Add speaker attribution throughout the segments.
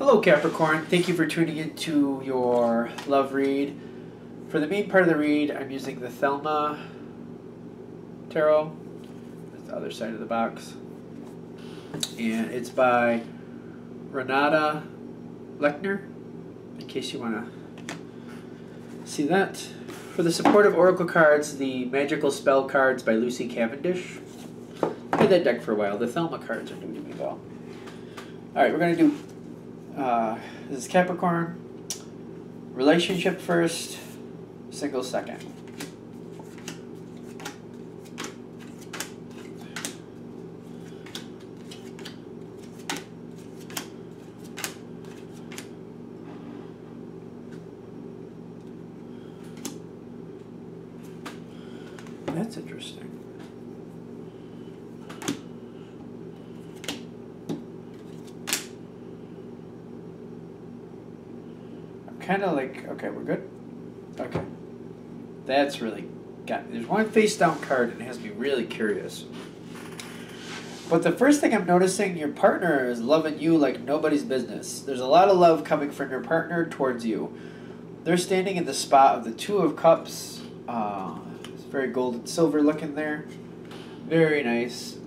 Speaker 1: Hello Capricorn, thank you for tuning into your love read. For the main part of the read, I'm using the Thelma Tarot. That's the other side of the box. And it's by Renata Lechner, in case you want to see that. For the supportive oracle cards, the Magical Spell cards by Lucy Cavendish. I had that deck for a while. The Thelma cards are doing me well. Alright, we're going to do this is Capricorn. Relationship first, single second. That's interesting. Kind of like, okay, we're good. Okay, that's really got me. There's one face down card and it has me really curious. But the first thing I'm noticing, your partner is loving you like nobody's business. There's a lot of love coming from your partner towards you. They're standing in the spot of the Two of Cups. It's very gold and silver looking there. Very nice.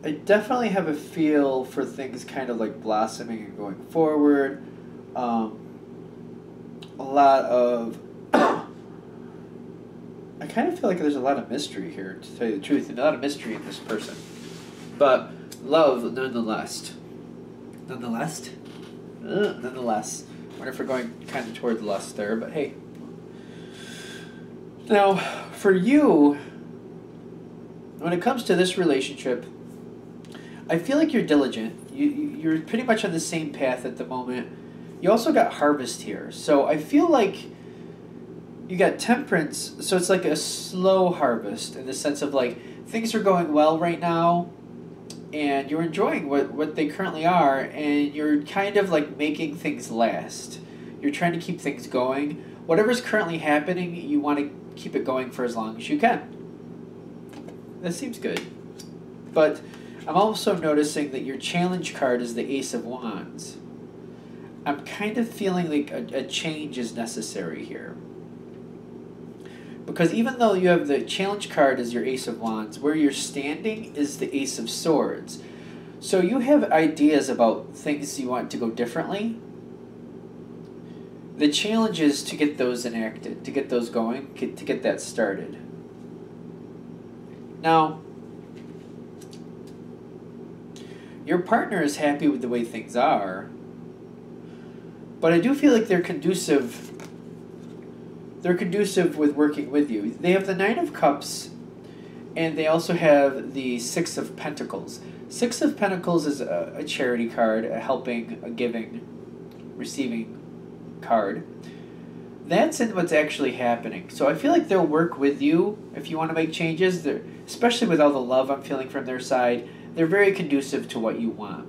Speaker 1: I definitely have a feel for things kind of like blossoming and going forward. A lot of... I kind of feel like there's a lot of mystery here, to tell you the truth. A lot of mystery in this person. But love, nonetheless. Nonetheless? Nonetheless. I wonder if we're going kind of toward lust there, but hey. Now, for you, when it comes to this relationship, I feel like you're diligent. You're pretty much on the same path at the moment. You also got harvest here. So I feel like you got temperance. So it's like a slow harvest in the sense of like things are going well right now and you're enjoying what they currently are and you're kind of like making things last. You're trying to keep things going. Whatever's currently happening, you want to keep it going for as long as you can. That seems good. But I'm also noticing that your challenge card is the Ace of Wands. I'm kind of feeling like a change is necessary here. Because even though you have the challenge card as your Ace of Wands, where you're standing is the Ace of Swords. So you have ideas about things you want to go differently. The challenge is to get those enacted, to get those going, to get that started. Now, your partner is happy with the way things are, but I do feel like they're conducive. They're conducive with working with you. They have the Nine of Cups, and they also have the Six of Pentacles. Six of Pentacles is a charity card, a helping, a giving, receiving card. That's in what's actually happening. So I feel like they'll work with you if you want to make changes. Especially with all the love I'm feeling from their side. They're very conducive to what you want.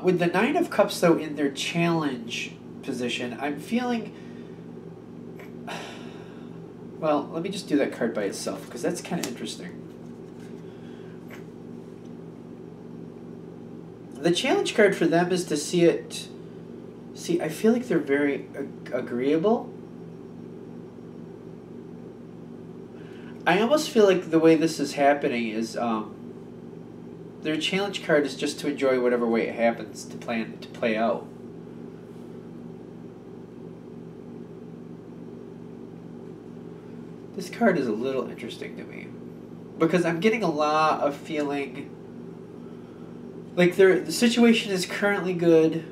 Speaker 1: With the Nine of Cups, though, in their challenge position, I'm feeling... Well, let me just do that card by itself, because that's kind of interesting. The challenge card for them is to see it... See, I feel like they're very agreeable. I almost feel like the way this is happening is their challenge card is just to enjoy whatever way it happens to play out. This card is a little interesting to me because I'm getting a lot of feeling like the situation is currently good.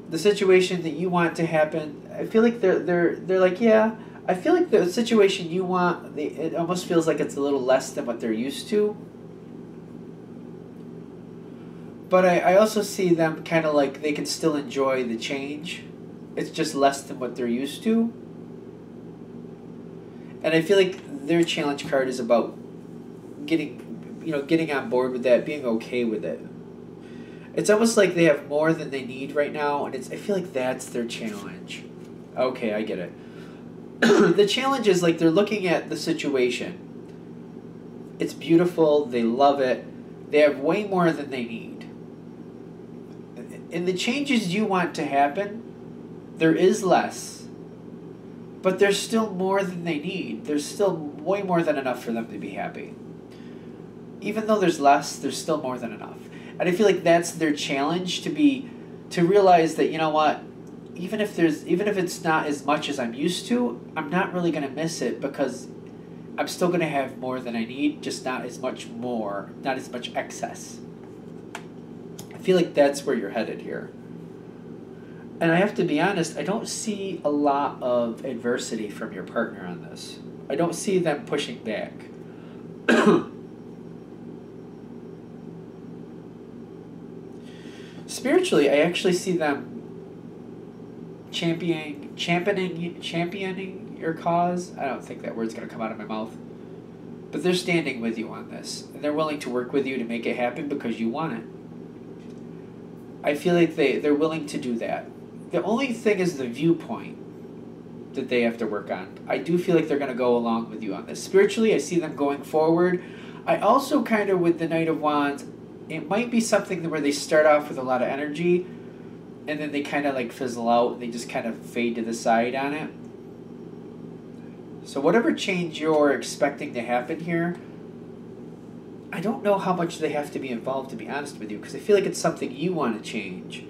Speaker 1: The situation that you want to happen, I feel like they're like, yeah. I feel like the situation you want, it almost feels like it's a little less than what they're used to. But I also see them kind of like they can still enjoy the change. It's just less than what they're used to. And I feel like their challenge card is about getting on board with that, being okay with it. It's almost like they have more than they need right now, and I feel like that's their challenge. Okay, I get it. The challenge is like they're looking at the situation It's beautiful. They love it. They have way more than they need. And the changes you want to happen, there is less. But there's still more than they need. There's still way more than enough for them to be happy. Even though there's less, there's still more than enough. And I feel like that's their challenge, to realize that, you know what, even if it's not as much as I'm used to, I'm not really going to miss it, because I'm still going to have more than I need, just not as much more, not as much excess. I feel like that's where you're headed here. And I have to be honest, I don't see a lot of adversity from your partner on this. I don't see them pushing back. Spiritually, I actually see them championing your cause. I don't think that word's going to come out of my mouth. But they're standing with you on this. And they're willing to work with you to make it happen because you want it. I feel like they're willing to do that. The only thing is the viewpoint that they have to work on. I do feel like they're going to go along with you on this. Spiritually, I see them going forward. I also kind of, with the Knight of Wands, it might be something where they start off with a lot of energy and then they kind of like fizzle out. They just kind of fade to the side on it. So whatever change you're expecting to happen here, I don't know how much they have to be involved, to be honest with you, because I feel like it's something you want to change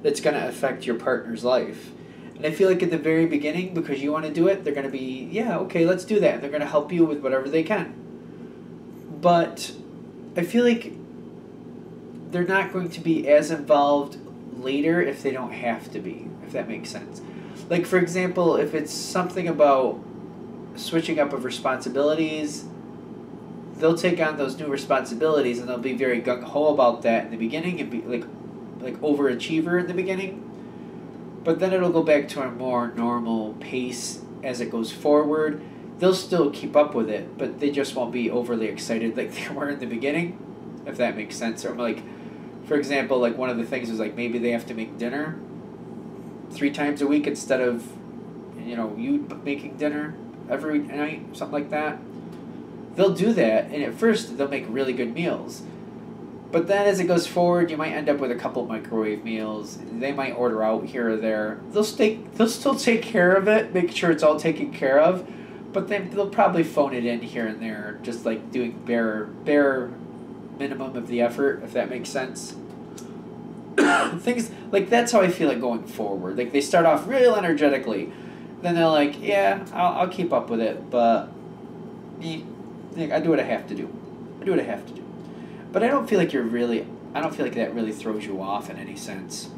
Speaker 1: that's going to affect your partner's life. And I feel like at the very beginning, because you want to do it, they're going to be, yeah, okay, let's do that. And they're going to help you with whatever they can. But I feel like they're not going to be as involved later if they don't have to be, if that makes sense. Like, for example, if it's something about switching up of responsibilities, they'll take on those new responsibilities and they'll be very gung-ho about that in the beginning and be like overachiever in the beginning. But then it'll go back to a more normal pace as it goes forward. They'll still keep up with it, but they just won't be overly excited like they were in the beginning, if that makes sense. Or like, for example, like one of the things is like maybe they have to make dinner 3 times a week instead of, you know, you making dinner every night, something like that. They'll do that, and at first they'll make really good meals. But then as it goes forward, you might end up with a couple microwave meals. They might order out here or there. They'll still take care of it, make sure it's all taken care of, but then they'll probably phone it in here and there, just like doing bare minimum of the effort, if that makes sense. Things like that's how I feel like going forward. Like they start off real energetically, then they're like, yeah, I'll keep up with it, but I do what I have to do. But I don't feel like I don't feel like that really throws you off in any sense.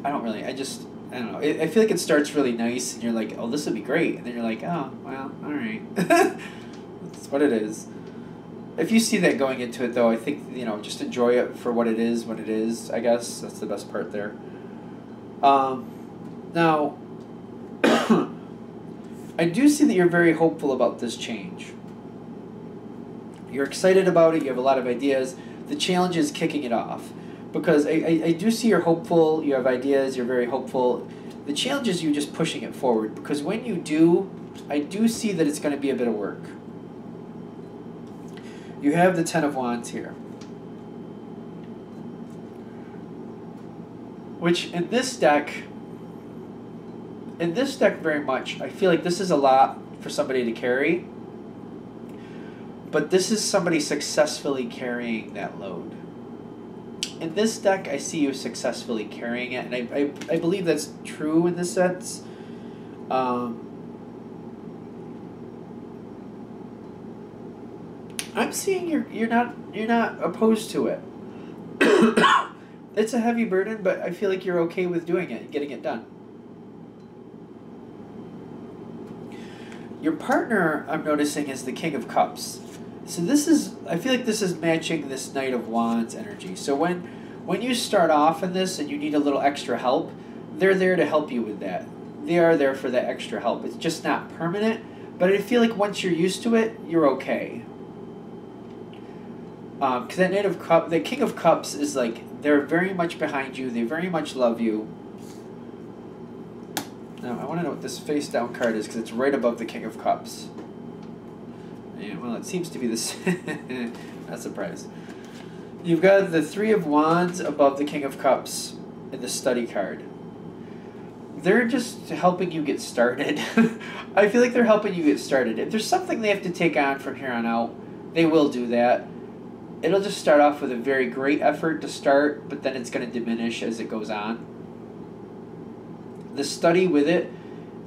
Speaker 1: I don't know. I feel like it starts really nice and you're like, oh, this would be great. And then you're like, oh, well, all right. That's what it is. If you see that going into it, though, I think, just enjoy it for what it is when it is, I guess. That's the best part there. Now, I do see that you're very hopeful about this change. You're excited about it. You have a lot of ideas. The challenge is kicking it off. Because I do see you're hopeful. You have ideas. You're very hopeful. The challenge is you just pushing it forward. Because when you do, I do see that it's going to be a bit of work. You have the Ten of Wands here. Which in this deck very much, I feel like this is a lot for somebody to carry. But this is somebody successfully carrying that load. In this deck, I see you successfully carrying it, and I believe that's true in this sense. I'm seeing you're not opposed to it. It's a heavy burden, but I feel like you're okay with doing it and getting it done. Your partner, I'm noticing, is the King of Cups. So I feel like this is matching this Knight of Wands energy. So when you start off in this and you need a little extra help, they're there to help you with that. They are there for that extra help. It's just not permanent, but I feel like once you're used to it, you're okay. Because the King of Cups is like, they're very much behind you. They very much love you. Now, I want to know what this face down card is because it's right above the King of Cups. Yeah, well, it seems to be this. Not surprised. You've got the Three of Wands above the King of Cups in the study card. They're just helping you get started. I feel like they're helping you get started. If there's something they have to take on from here on out, they will do that. It'll just start off with a very great effort to start, but then it's going to diminish as it goes on. The study with it,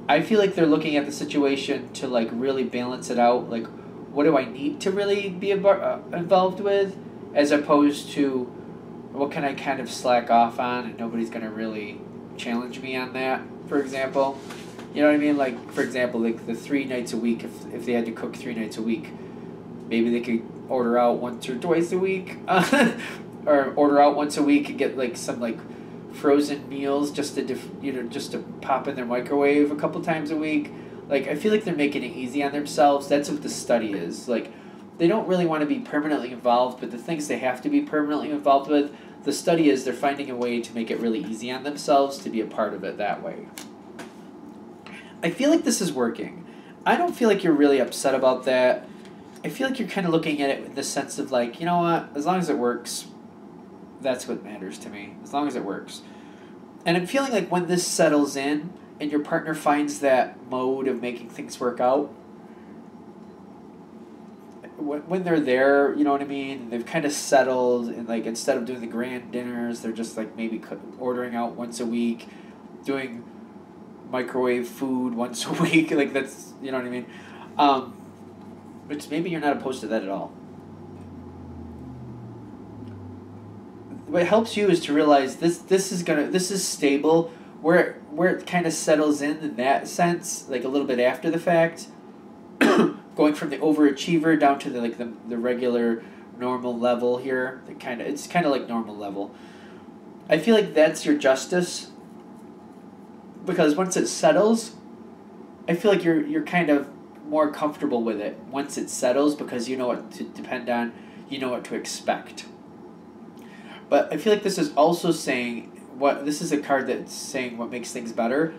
Speaker 1: I feel like they're looking at the situation to like really balance it out. Like, what do I need to really be involved with, as opposed to what can I kind of slack off on and nobody's going to really challenge me on that, for example. You know what I mean? Like, for example, like the 3 nights a week, if they had to cook 3 nights a week, maybe they could order out once or twice a week, or order out once a week and get like some like frozen meals just to just to pop in their microwave a couple times a week. Like, I feel like they're making it easy on themselves. That's what the study is. Like, they don't really want to be permanently involved, but the things they have to be permanently involved with, the study is they're finding a way to make it really easy on themselves to be a part of it that way. I feel like this is working. I don't feel like you're really upset about that. I feel like you're kind of looking at it with the sense of like, you know what, as long as it works, that's what matters to me. As long as it works. And I'm feeling like when this settles in and your partner finds that mode of making things work out, when they're there, you know what I mean? They've kind of settled, and like instead of doing the grand dinners, they're just like maybe ordering out once a week, doing microwave food once a week. Like, that's, you know what I mean? Which maybe you're not opposed to that at all. What helps you is to realize this is stable, where it kind of settles in that sense, like a little bit after the fact. Going from the overachiever down to the regular normal level here. It's kind of like normal level. I feel like that's your justice, because once it settles, I feel like you're kind of more comfortable with it once it settles, because you know what to depend on, you know what to expect. But I feel like this is also saying this is a card that's saying what makes things better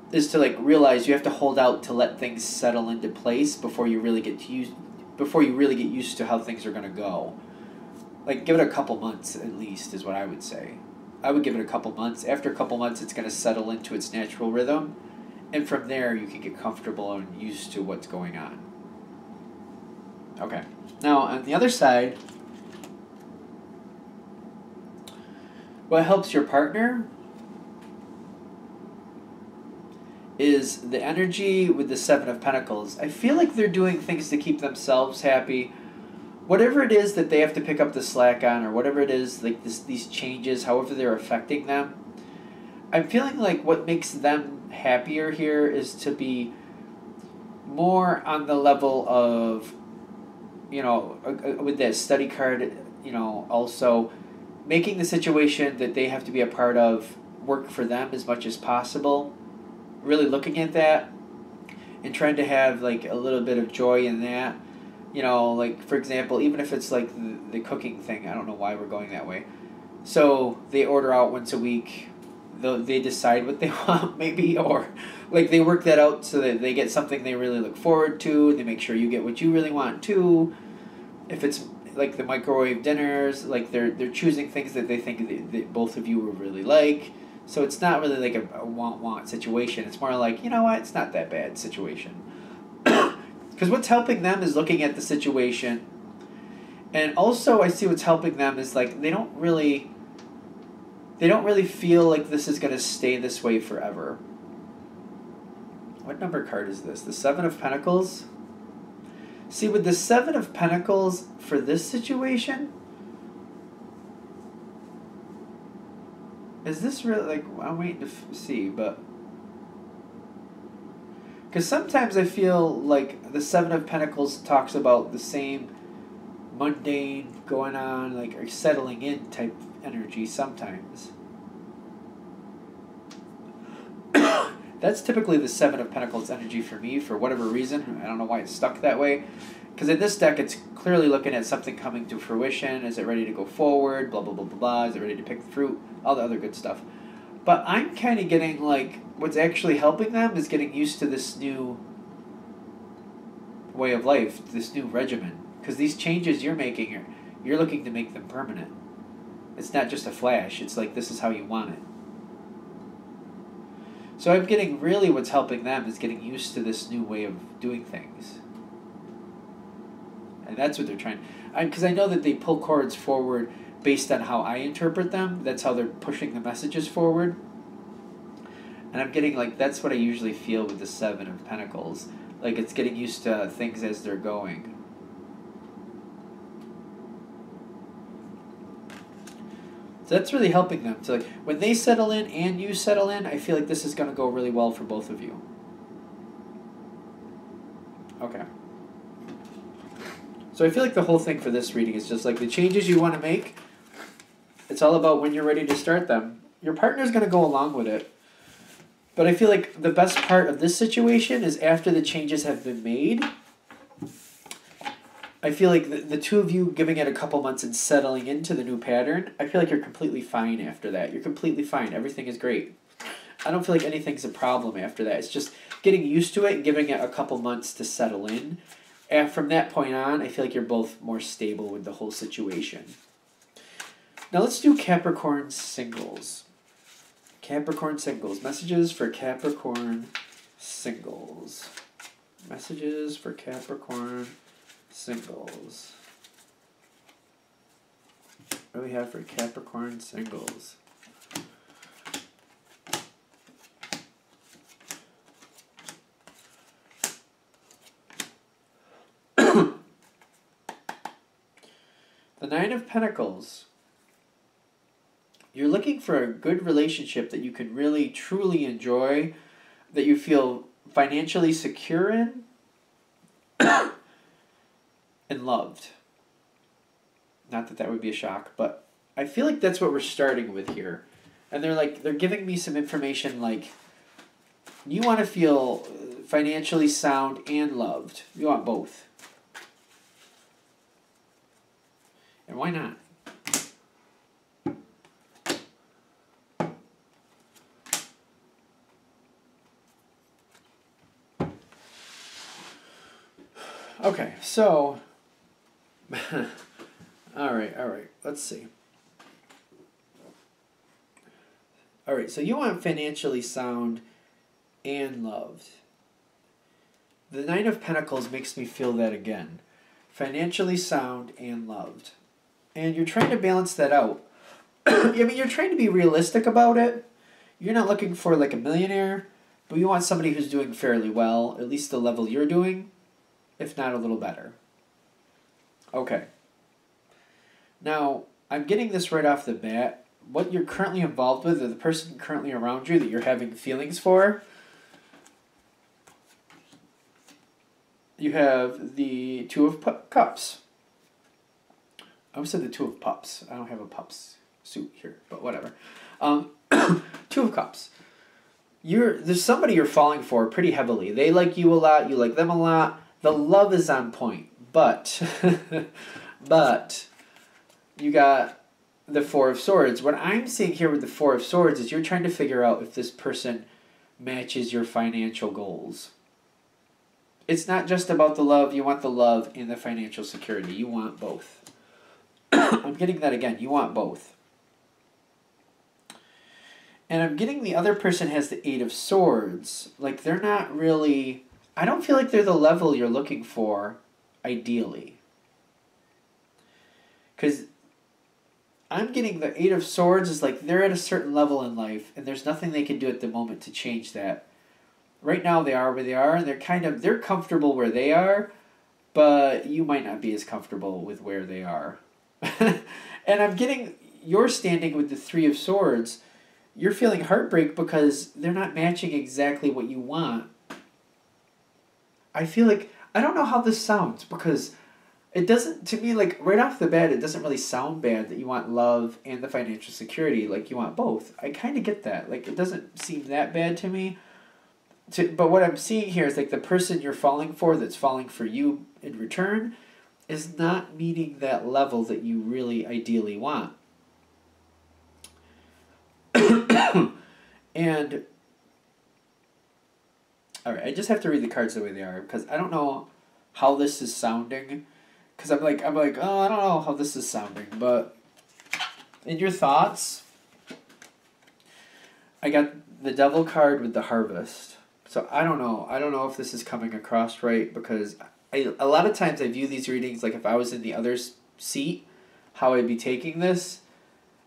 Speaker 1: is to like realize you have to hold out to let things settle into place before you really get used to how things are going to go. Like, give it a couple months at least is what I would say. I would give it a couple months. After a couple months, it's going to settle into its natural rhythm, and from there you can get comfortable and used to what's going on. Okay. Now, on the other side, what helps your partner is the energy with the Seven of Pentacles. I feel like they're doing things to keep themselves happy. Whatever it is that they have to pick up the slack on, or whatever it is, like these changes, however they're affecting them, I'm feeling like what makes them happier here is to be more on the level of, with that study card, also making the situation that they have to be a part of work for them as much as possible. Really looking at that and trying to have like a little bit of joy in that. Like, for example, even if it's like the cooking thing, I don't know why we're going that way. So they order out once a week. They decide what they want, maybe, or like they work that out so that they get something they really look forward to. They make sure you get what you really want too. If it's like the microwave dinners, like they're choosing things that they think that both of you will really like. So it's not really like a want situation. It's more like, you know what, it's not that bad situation. Because what's helping them is looking at the situation. And also I see what's helping them is like they don't really feel like this is going to stay this way forever. What number card is this? The Seven of Pentacles? See, with the Seven of Pentacles for this situation, is this really, like, I'm waiting to see, but... Because sometimes I feel like the Seven of Pentacles talks about the same mundane going on, like, or settling in type energy sometimes. That's typically the Seven of Pentacles energy for me, for whatever reason. I don't know why it's stuck that way. Because in this deck, it's clearly looking at something coming to fruition. Is it ready to go forward? Blah, blah, blah, blah, blah. Is it ready to pick the fruit? All the other good stuff. But I'm kind of getting, like, what's actually helping them is getting used to this new... way of life, this new regimen. Because these changes you're making, you're looking to make them permanent. It's not just a flash. It's like this is how you want it. So I'm getting really what's helping them is getting used to this new way of doing things. And that's what they're trying. Because I know that they pull cords forward based on how I interpret them. That's how they're pushing the messages forward. And I'm getting like, that's what I usually feel with the Seven of Pentacles. Like it's getting used to things as they're going. So that's really helping them. So like when they settle in and you settle in, I feel like this is going to go really well for both of you. Okay. So I feel like the whole thing for this reading is just like the changes you want to make. It's all about when you're ready to start them. Your partner's going to go along with it. But I feel like the best part of this situation is after the changes have been made, I feel like the two of you giving it a couple months and settling into the new pattern, I feel like you're completely fine after that. You're completely fine. Everything is great. I don't feel like anything's a problem after that. It's just getting used to it and giving it a couple months to settle in. And from that point on, I feel like you're both more stable with the whole situation. Now let's do Capricorn singles. Capricorn singles. Messages for Capricorn singles. Messages for Capricorn singles. What do we have for Capricorn singles? The Nine of Pentacles. You're looking for a good relationship that you can really, truly enjoy, that you feel financially secure in, and loved. Not that that would be a shock, but I feel like that's what we're starting with here. And they're giving me some information like, you want to feel financially sound and loved. You want both. And why not? Okay, so, all right, let's see. All right, so you want financially sound and loved. The Nine of Pentacles makes me feel that again. Financially sound and loved. And you're trying to balance that out. I mean, you're trying to be realistic about it. You're not looking for like a millionaire, but you want somebody who's doing fairly well, at least the level you're doing, if not a little better. Okay. Now, I'm getting this right off the bat. What you're currently involved with, or the person currently around you that you're having feelings for, you have the Two of Cups. I almost said the Two of Pups. I don't have a pups suit here, but whatever. Two of Cups. There's somebody you're falling for pretty heavily. They like you a lot. You like them a lot. The love is on point, but you got the Four of Swords. What I'm seeing here with the Four of Swords is you're trying to figure out if this person matches your financial goals. It's not just about the love. You want the love and the financial security. You want both. I'm getting that again. You want both. And I'm getting the other person has the Eight of Swords. Like, they're not really... I don't feel like they're the level you're looking for, ideally. Because I'm getting the Eight of Swords is like they're at a certain level in life, and there's nothing they can do at the moment to change that. Right now they are where they are, and they're comfortable where they are, but you might not be as comfortable with where they are. And I'm getting your standing with the Three of Swords. You're feeling heartbreak because they're not matching exactly what you want. I feel like, I don't know how this sounds, because it doesn't, to me, like, right off the bat, it doesn't really sound bad that you want love and the financial security, like, you want both. I kind of get that. Like, it doesn't seem that bad to me. But what I'm seeing here is, like, the person you're falling for that's falling for you in return is not meeting that level that you really ideally want. And... Alright, I just have to read the cards the way they are, because I don't know how this is sounding, because I'm like, oh, I don't know how this is sounding, but in your thoughts, I got the Devil card with the Harvest. So I don't know. I don't know if this is coming across right, because a lot of times I view these readings like if I was in the other seat, how I'd be taking this.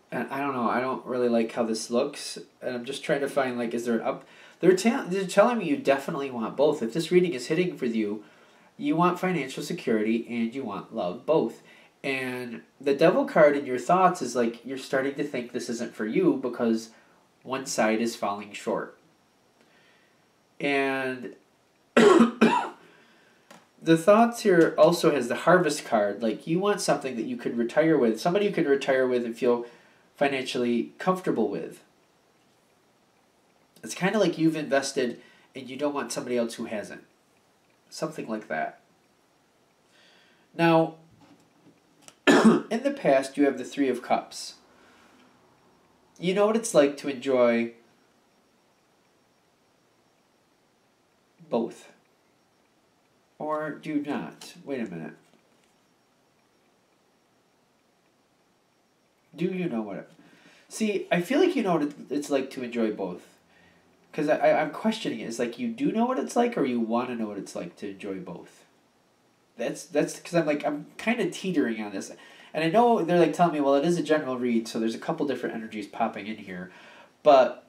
Speaker 1: And I don't know. I don't really like how this looks. And I'm just trying to find, like, is there an up? They're telling me you definitely want both. If this reading is hitting for you, you want financial security and you want love, both. And the Devil card in your thoughts is like you're starting to think this isn't for you because one side is falling short. And the thoughts here also has the Harvest card. Like, you want something that you could retire with, somebody you could retire with and feel financially comfortable with. It's kind of like you've invested and you don't want somebody else who hasn't. Something like that. Now, in the past, you have the Three of Cups. You know what it's like to enjoy both. Or do you not? Wait a minute. Do you know what it... See, I feel like you know what it's like to enjoy both. Because I'm questioning it. It's like you do know what it's like, or you want to know what it's like to enjoy both. That's because I'm kind of teetering on this. And I know they're like telling me, well, it is a general read, so there's a couple different energies popping in here. But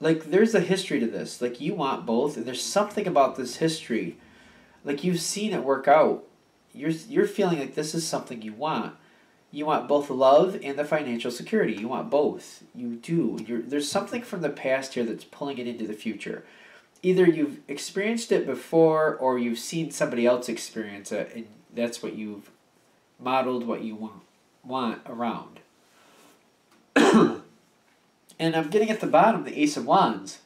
Speaker 1: like, there's a history to this. Like, you want both, and there's something about this history. Like, you've seen it work out. You're feeling like this is something you want. You want both love and the financial security. You want both. You do. There's something from the past here that's pulling it into the future. Either you've experienced it before, or you've seen somebody else experience it, and that's what you've modeled what you want around. And I'm getting at the bottom, the Ace of Wands.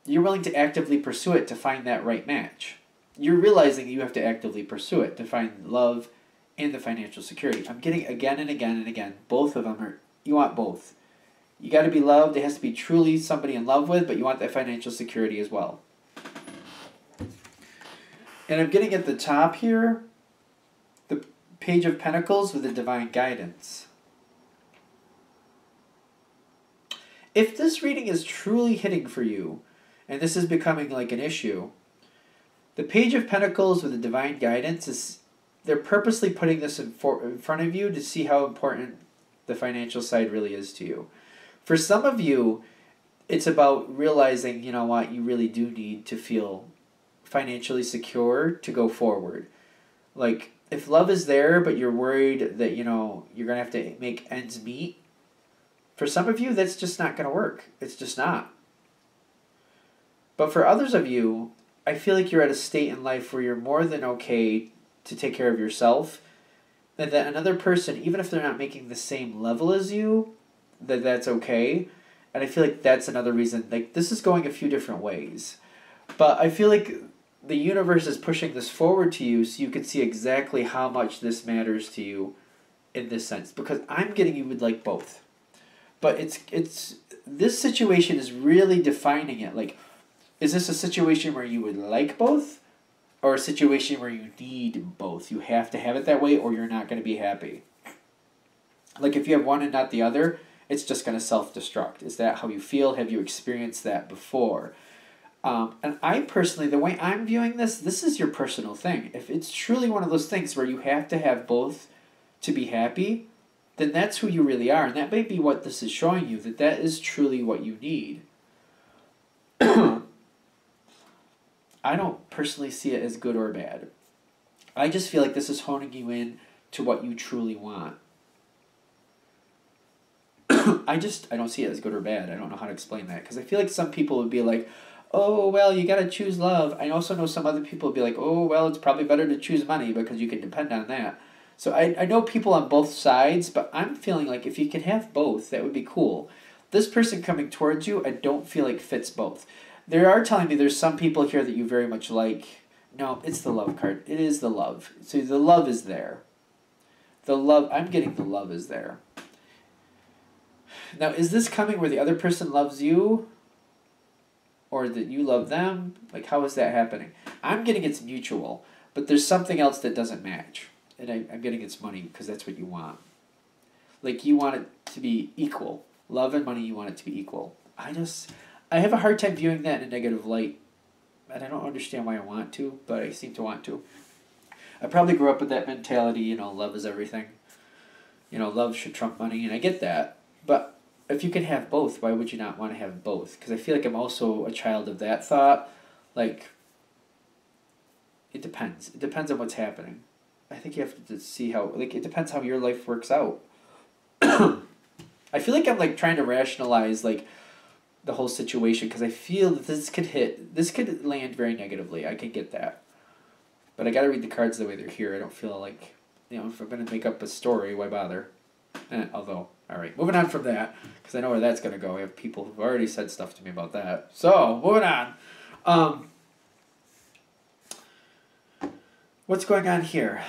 Speaker 1: You're willing to actively pursue it to find that right match. You're realizing you have to actively pursue it to find love and the financial security. I'm getting again and again and again. Both of them are, you want both. You got to be loved. It has to be truly somebody in love with, but you want that financial security as well. And I'm getting at the top here, the Page of Pentacles with the Divine Guidance. If this reading is truly hitting for you, and this is becoming like an issue, the Page of Pentacles with the Divine Guidance is, they're purposely putting this in front of you to see how important the financial side really is to you. For some of you, it's about realizing, you know what, you really do need to feel financially secure to go forward. Like, if love is there, but you're worried that, you know, you're going to have to make ends meet, for some of you, that's just not going to work. It's just not. But for others of you, I feel like you're at a state in life where you're more than okay to take care of yourself, and that another person, even if they're not making the same level as you, that's okay. And I feel like that's another reason. Like, this is going a few different ways. But I feel like the universe is pushing this forward to you so you can see exactly how much this matters to you in this sense. Because I'm getting you would like both. But it's this situation is really defining it. Like, is this a situation where you would like both? Or a situation where you need both? You have to have it that way or you're not going to be happy. Like, if you have one and not the other, it's just going to self-destruct. Is that how you feel? Have you experienced that before? And I personally, the way I'm viewing this is your personal thing. If it's truly one of those things where you have to have both to be happy, then that's who you really are. And that may be what this is showing you, that is truly what you need. I don't personally see it as good or bad. I just feel like this is honing you in to what you truly want. I don't see it as good or bad. I don't know how to explain that. Because I feel like some people would be like, oh, well, you got to choose love. I also know some other people would be like, oh, well, it's probably better to choose money because you can depend on that. So I know people on both sides, but I'm feeling like if you can have both, that would be cool. This person coming towards you, I don't feel like fits both. They are telling me there's some people here that you very much like. No, it's the love card. It is the love. So the love is there. The love, I'm getting the love is there. Now, is this coming where the other person loves you? or that you love them. Like, how is that happening? I'm getting it's mutual, but there's something else that doesn't match. And I'm getting it's money because that's what you want. Like, you want it to be equal. Love and money, you want it to be equal. I have a hard time viewing that in a negative light. And I don't understand why I want to, but I seem to want to. I probably grew up with that mentality, love is everything. Love should trump money, and I get that. But if you can have both, why would you not want to have both? Because I feel like I'm also a child of that thought. Like, it depends. It depends on what's happening. I think you have to see how, it depends how your life works out. I feel like I'm, trying to rationalize, the whole situation, because I feel that this could land very negatively. I can get that. But I gotta read the cards the way they're here. I don't feel like, if I'm gonna make up a story, why bother? Although, alright, moving on from that, because I know where that's gonna go. I have people who've already said stuff to me about that. So, moving on. What's going on here?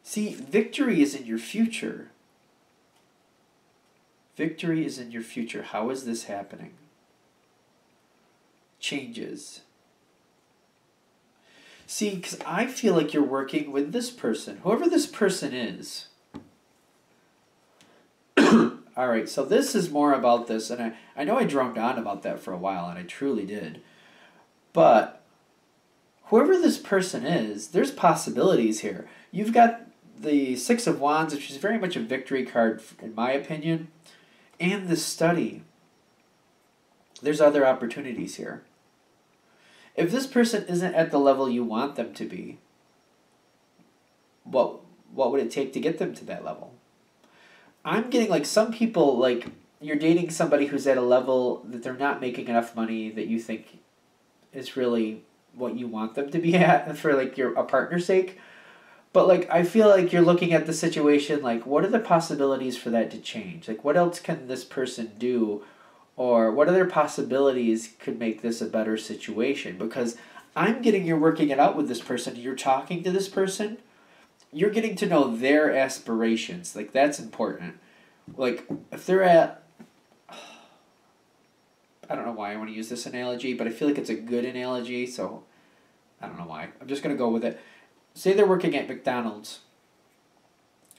Speaker 1: See, victory is in your future. Victory is in your future. How is this happening? Changes. See, because I feel like you're working with this person, whoever this person is. All right, so this is more about this, and I know I droned on about that for a while, and I truly did. But whoever this person is, there's possibilities here. You've got the Six of Wands, which is very much a victory card, in my opinion, and the Study. There's other opportunities here. If this person isn't at the level you want them to be, what would it take to get them to that level? I'm getting some people, you're dating somebody who's at a level that they're not making enough money that you think is really what you want them to be at for a partner's sake. But I feel like you're looking at the situation what are the possibilities for that to change? What else can this person do? Or what other possibilities could make this a better situation? Because I'm getting you're working it out with this person. You're talking to this person. You're getting to know their aspirations. That's important. If they're at... I don't know why I want to use this analogy, but I feel like it's a good analogy, so I don't know why. I'm just going to go with it. Say they're working at McDonald's,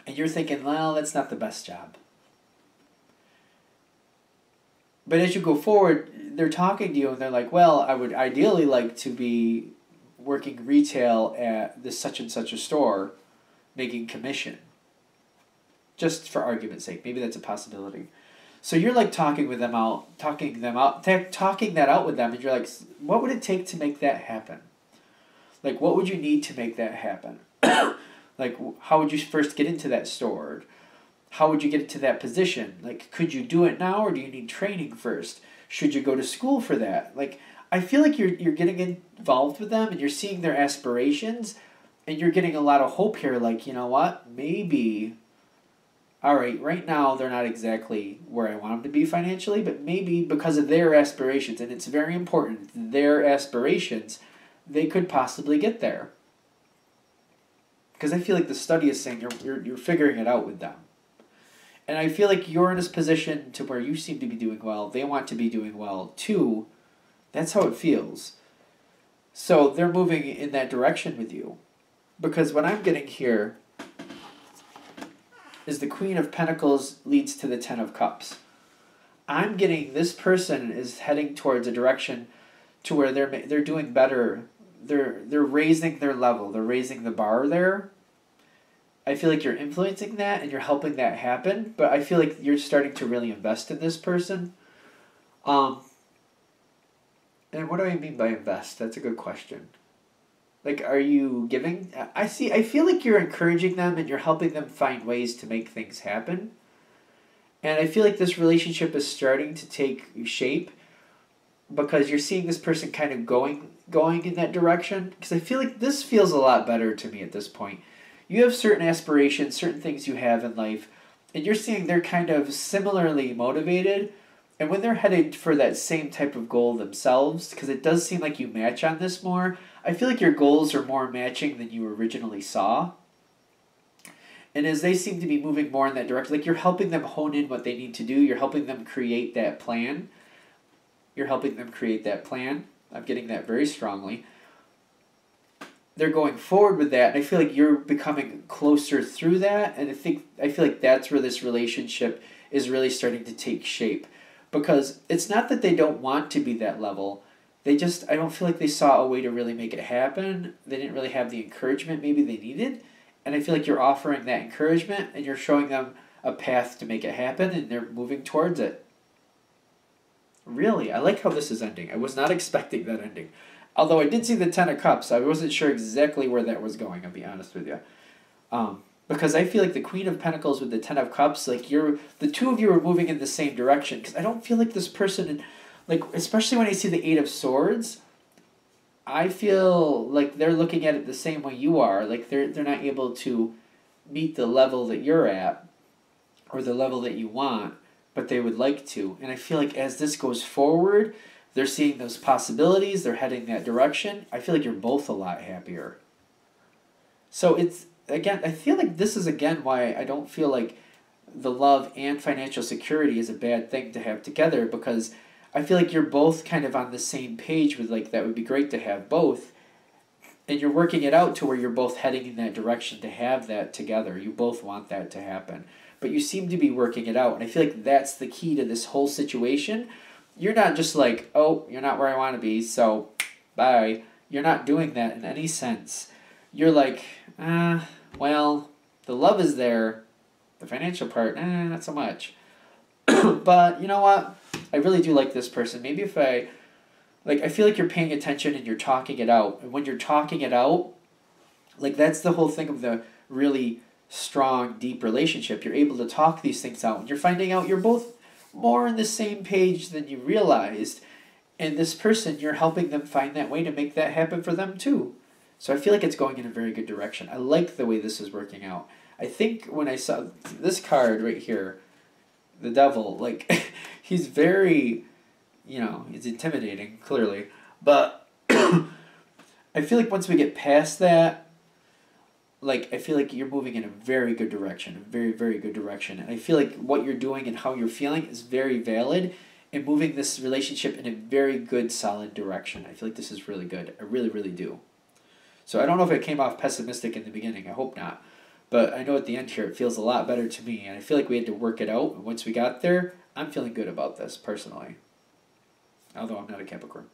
Speaker 1: and you're thinking, well, that's not the best job. But as you go forward, they're talking to you and they're like, well, I would ideally like to be working retail at this such and such a store, making commission. Just for argument's sake. Maybe that's a possibility. So you're talking that out with them, and you're like, what would it take to make that happen? What would you need to make that happen? How would you first get into that store? How would you get to that position? Could you do it now, or do you need training first? Should you go to school for that? I feel like you're getting involved with them, and you're seeing their aspirations, and you're getting a lot of hope here. You know what? Maybe, all right now they're not exactly where I want them to be financially, but maybe because of their aspirations, and it's very important, their aspirations, they could possibly get there. Because I feel like the Study is saying you're figuring it out with them. And I feel like you're in this position to where you seem to be doing well. They want to be doing well too. That's how it feels. So they're moving in that direction with you. Because what I'm getting here is the Queen of Pentacles leads to the Ten of Cups. I'm getting this person is heading towards a direction to where they're doing better. They're raising their level. They're raising the bar there. I feel like you're influencing that and you're helping that happen, but I feel like you're starting to really invest in this person. And what do I mean by invest? That's a good question. Are you giving? I feel like you're encouraging them and you're helping them find ways to make things happen. And I feel like this relationship is starting to take shape because you're seeing this person kind of going in that direction. Because I feel like this feels a lot better to me at this point. You have certain aspirations, certain things you have in life, and you're seeing they're kind of similarly motivated. And when they're headed for that same type of goal themselves, because it does seem like you match on this more, I feel like your goals are more matching than you originally saw. And as they seem to be moving more in that direction, you're helping them hone in what they need to do, you're helping them create that plan. You're helping them create that plan. I'm getting that very strongly. They're going forward with that, and I feel like you're becoming closer through that, and I feel like that's where this relationship is really starting to take shape. Because it's not that they don't want to be that level. I don't feel like they saw a way to really make it happen. They didn't really have the encouragement maybe they needed. And I feel like you're offering that encouragement and you're showing them a path to make it happen and they're moving towards it. Really, I like how this is ending. I was not expecting that ending. Although I did see the Ten of Cups, I wasn't sure exactly where that was going, I'll be honest with you. Because I feel like the Queen of Pentacles with the Ten of Cups, like the two of you are moving in the same direction. Because I don't feel like this person, like especially when I see the Eight of Swords, I feel like they're looking at it the same way you are. Like they're not able to meet the level that you're at or the level that you want, but they would like to. And I feel like as this goes forward, they're seeing those possibilities, they're heading that direction. I feel like you're both a lot happier. So it's, again, I feel like this is again why I don't feel like the love and financial security is a bad thing to have together, because I feel like you're both kind of on the same page with like that would be great to have both, and you're working it out to where you're both heading in that direction to have that together. You both want that to happen, but you seem to be working it out, and I feel like that's the key to this whole situation. You're not just like, oh, you're not where I want to be, so bye. You're not doing that in any sense. You're like, well, the love is there, the financial part, not so much. But you know what? I really do like this person. Maybe if I feel like you're paying attention and you're talking it out. And when you're talking it out, like that's the whole thing of the really strong, deep relationship. You're able to talk these things out. And you're finding out you're both more on the same page than you realized. And this person, you're helping them find that way to make that happen for them too. So I feel like it's going in a very good direction. I like the way this is working out. I think when I saw this card right here, the devil, like, he's very, he's intimidating, clearly. But I feel like once we get past that, like, I feel like you're moving in a very good direction, a very, very good direction. And I feel like what you're doing and how you're feeling is very valid and moving this relationship in a very good, solid direction. I feel like this is really good. I really, really do. So I don't know if it came off pessimistic in the beginning. I hope not. But I know at the end here it feels a lot better to me. And I feel like we had to work it out. And once we got there, I'm feeling good about this, personally. Although I'm not a Capricorn.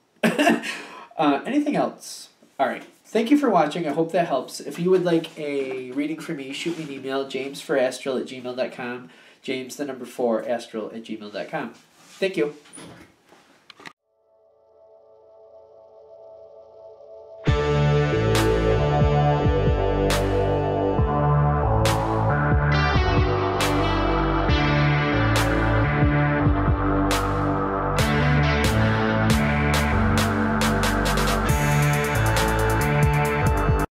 Speaker 1: Anything else? All right. Thank you for watching. I hope that helps. If you would like a reading from me, shoot me an email, jamesforastral@gmail.com. James, the number 4, astral@gmail.com. Thank you.